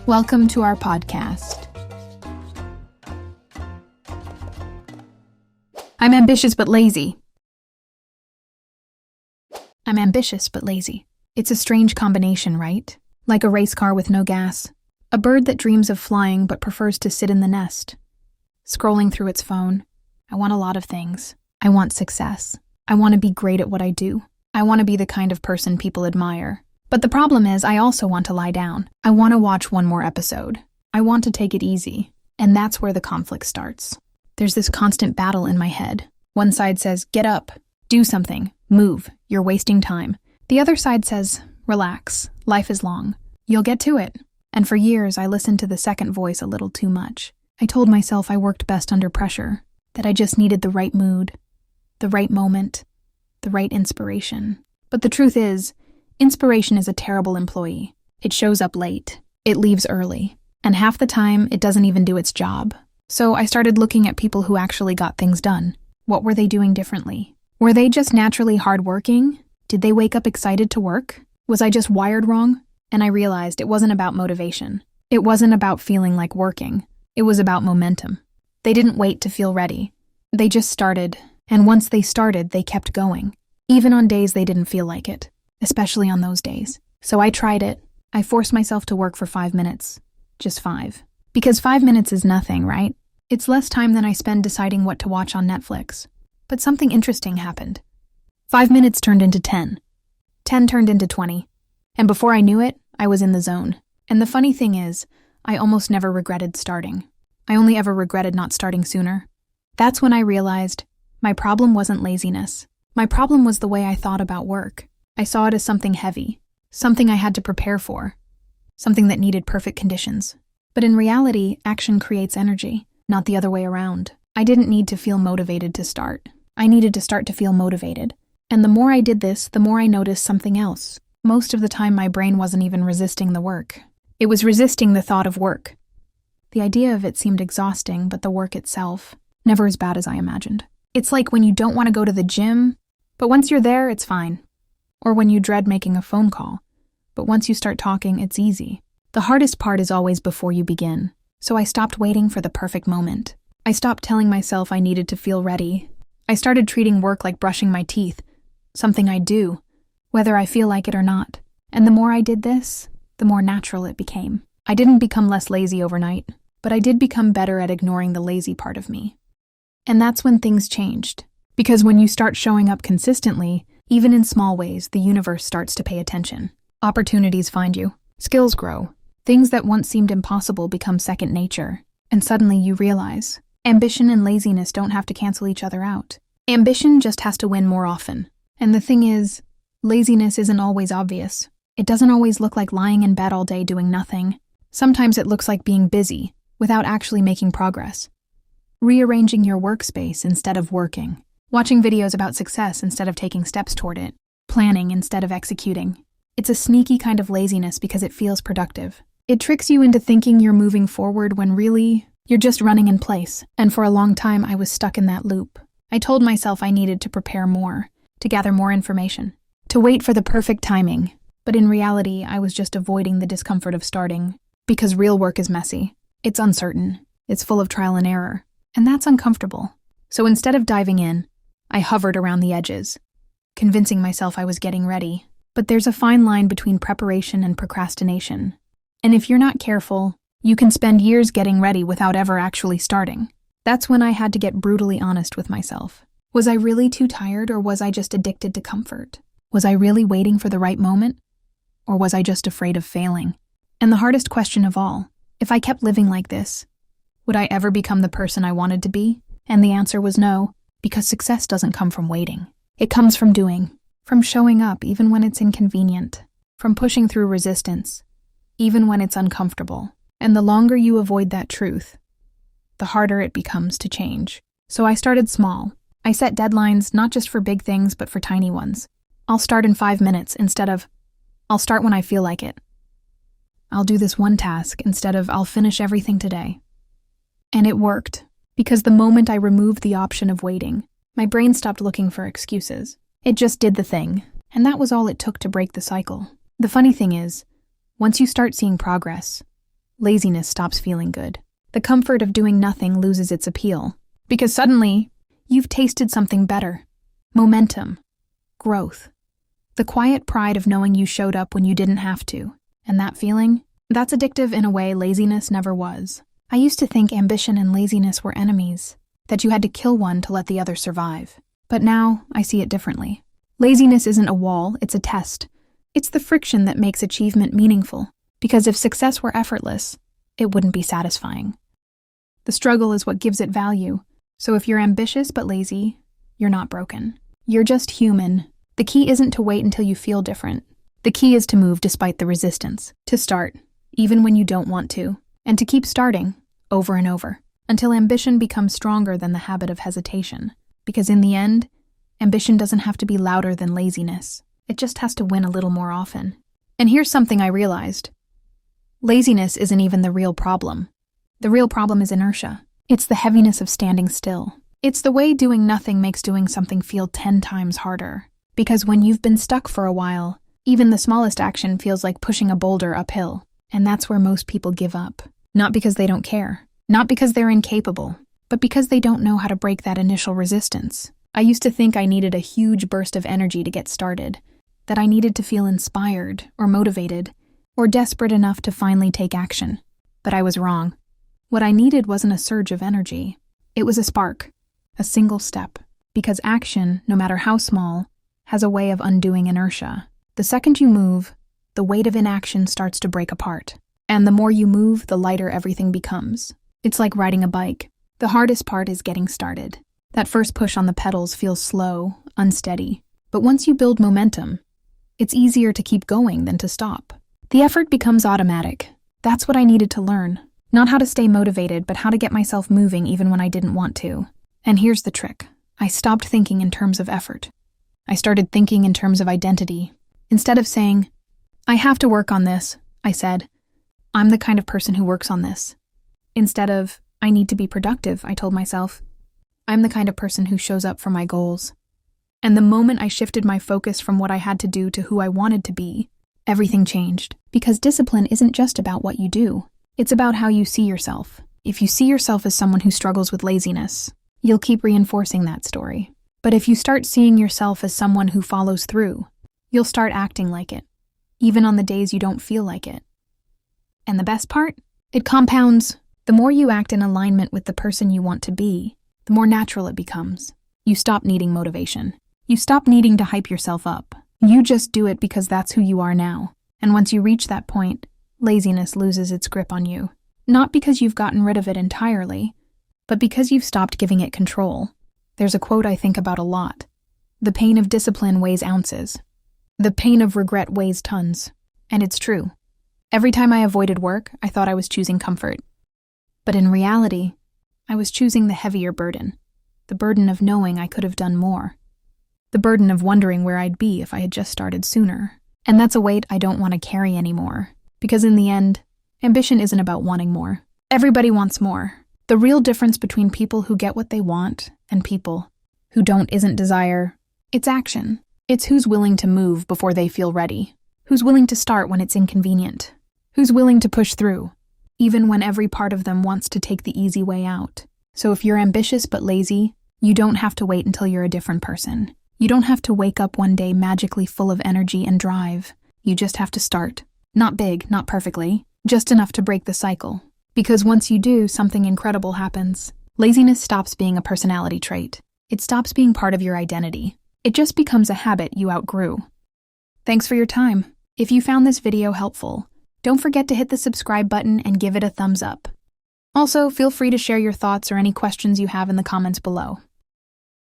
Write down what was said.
Welcome to our podcast. I'm ambitious but lazy. I'm ambitious but lazy. It's a strange combination, right? Like a race car with no gas. A bird that dreams of flying but prefers to sit in the nest. Scrolling through its phone. I want a lot of things. I want success. I want to be great at what I do. I want to be the kind of person people admire. But the problem is, I also want to lie down. I want to watch one more episode. I want to take it easy. And that's where the conflict starts. There's this constant battle in my head. One side says, get up, do something, move, you're wasting time. The other side says, relax, life is long, you'll get to it. And for years, I listened to the second voice a little too much. I told myself I worked best under pressure, that I just needed the right mood, the right moment, the right inspiration. But the truth is, inspiration is a terrible employee. It shows up late, it leaves early, and half the time, it doesn't even do its job. So I started looking at people who actually got things done. What were they doing differently? Were they just naturally hardworking? Did they wake up excited to work? Was I just wired wrong? And I realized it wasn't about motivation. It wasn't about feeling like working. It was about momentum. They didn't wait to feel ready. They just started, and once they started, they kept going. Even on days they didn't feel like it. Especially on those days. So I tried it. I forced myself to work for 5 minutes. Just 5. Because 5 minutes is nothing, right? It's less time than I spend deciding what to watch on Netflix. But something interesting happened. 5 minutes turned into 10. 10 turned into 20. And before I knew it, I was in the zone. And the funny thing is, I almost never regretted starting. I only ever regretted not starting sooner. That's when I realized my problem wasn't laziness. My problem was the way I thought about work. I saw it as something heavy, something I had to prepare for, something that needed perfect conditions. But in reality, action creates energy, not the other way around. I didn't need to feel motivated to start. I needed to start to feel motivated. And the more I did this, the more I noticed something else. Most of the time, my brain wasn't even resisting the work. It was resisting the thought of work. The idea of it seemed exhausting, but the work itself, never as bad as I imagined. It's like when you don't want to go to the gym, but once you're there, it's fine. Or when you dread making a phone call, but once you start talking, it's easy. The hardest part is always before you begin. So I stopped waiting for the perfect moment. I stopped telling myself I needed to feel ready. I started treating work like brushing my teeth, something I do, whether I feel like it or not. And the more I did this, the more natural it became. I didn't become less lazy overnight, but I did become better at ignoring the lazy part of me. And that's when things changed. Because when you start showing up consistently, even in small ways, the universe starts to pay attention. Opportunities find you. Skills grow. Things that once seemed impossible become second nature. And suddenly you realize, ambition and laziness don't have to cancel each other out. Ambition just has to win more often. And the thing is, laziness isn't always obvious. It doesn't always look like lying in bed all day doing nothing. Sometimes it looks like being busy, without actually making progress. Rearranging your workspace instead of working. Watching videos about success instead of taking steps toward it. Planning instead of executing. It's a sneaky kind of laziness because it feels productive. It tricks you into thinking you're moving forward when really, you're just running in place. And for a long time, I was stuck in that loop. I told myself I needed to prepare more, to gather more information, to wait for the perfect timing. But in reality, I was just avoiding the discomfort of starting. Because real work is messy. It's uncertain. It's full of trial and error. And that's uncomfortable. So instead of diving in, I hovered around the edges, convincing myself I was getting ready. But there's a fine line between preparation and procrastination. And if you're not careful, you can spend years getting ready without ever actually starting. That's when I had to get brutally honest with myself. Was I really too tired, or was I just addicted to comfort? Was I really waiting for the right moment? Or was I just afraid of failing? And the hardest question of all, if I kept living like this, would I ever become the person I wanted to be? And the answer was no. Because success doesn't come from waiting. It comes from doing, from showing up even when it's inconvenient, from pushing through resistance, even when it's uncomfortable. And the longer you avoid that truth, the harder it becomes to change. So I started small. I set deadlines not just for big things, but for tiny ones. I'll start in 5 minutes instead of, I'll start when I feel like it. I'll do this one task instead of, I'll finish everything today. And it worked. Because the moment I removed the option of waiting, my brain stopped looking for excuses. It just did the thing, and that was all it took to break the cycle. The funny thing is, once you start seeing progress, laziness stops feeling good. The comfort of doing nothing loses its appeal. Because suddenly, you've tasted something better. Momentum. Growth. The quiet pride of knowing you showed up when you didn't have to. And that feeling? That's addictive in a way laziness never was. I used to think ambition and laziness were enemies, that you had to kill one to let the other survive. But now, I see it differently. Laziness isn't a wall, it's a test. It's the friction that makes achievement meaningful, because if success were effortless, it wouldn't be satisfying. The struggle is what gives it value, so if you're ambitious but lazy, you're not broken. You're just human. The key isn't to wait until you feel different. The key is to move despite the resistance, to start, even when you don't want to, and to keep starting, over and over, until ambition becomes stronger than the habit of hesitation. Because in the end, ambition doesn't have to be louder than laziness. It just has to win a little more often. And here's something I realized. Laziness isn't even the real problem. The real problem is inertia. It's the heaviness of standing still. It's the way doing nothing makes doing something feel 10 times harder. Because when you've been stuck for a while, even the smallest action feels like pushing a boulder uphill. And that's where most people give up. Not because they don't care. Not because they're incapable. But because they don't know how to break that initial resistance. I used to think I needed a huge burst of energy to get started. That I needed to feel inspired, or motivated, or desperate enough to finally take action. But I was wrong. What I needed wasn't a surge of energy. It was a spark. A single step. Because action, no matter how small, has a way of undoing inertia. The second you move, the weight of inaction starts to break apart. And the more you move, the lighter everything becomes. It's like riding a bike. The hardest part is getting started. That first push on the pedals feels slow, unsteady. But once you build momentum, it's easier to keep going than to stop. The effort becomes automatic. That's what I needed to learn. Not how to stay motivated, but how to get myself moving even when I didn't want to. And here's the trick. I stopped thinking in terms of effort. I started thinking in terms of identity. Instead of saying, I have to work on this, I said, I'm the kind of person who works on this. Instead of, I need to be productive, I told myself, I'm the kind of person who shows up for my goals. And the moment I shifted my focus from what I had to do to who I wanted to be, everything changed. Because discipline isn't just about what you do. It's about how you see yourself. If you see yourself as someone who struggles with laziness, you'll keep reinforcing that story. But if you start seeing yourself as someone who follows through, you'll start acting like it, even on the days you don't feel like it. And the best part? It compounds. The more you act in alignment with the person you want to be, the more natural it becomes. You stop needing motivation. You stop needing to hype yourself up. You just do it because that's who you are now. And once you reach that point, laziness loses its grip on you. Not because you've gotten rid of it entirely, but because you've stopped giving it control. There's a quote I think about a lot. The pain of discipline weighs ounces. The pain of regret weighs tons. And it's true. Every time I avoided work, I thought I was choosing comfort. But in reality, I was choosing the heavier burden. The burden of knowing I could have done more. The burden of wondering where I'd be if I had just started sooner. And that's a weight I don't want to carry anymore. Because in the end, ambition isn't about wanting more. Everybody wants more. The real difference between people who get what they want and people who don't isn't desire. It's action. It's who's willing to move before they feel ready. Who's willing to start when it's inconvenient. Who's willing to push through, even when every part of them wants to take the easy way out. So if you're ambitious but lazy, you don't have to wait until you're a different person. You don't have to wake up one day magically full of energy and drive. You just have to start. Not big, not perfectly, just enough to break the cycle. Because once you do, something incredible happens. Laziness stops being a personality trait. It stops being part of your identity. It just becomes a habit you outgrew. Thanks for your time. If you found this video helpful, don't forget to hit the subscribe button and give it a thumbs up. Also, feel free to share your thoughts or any questions you have in the comments below.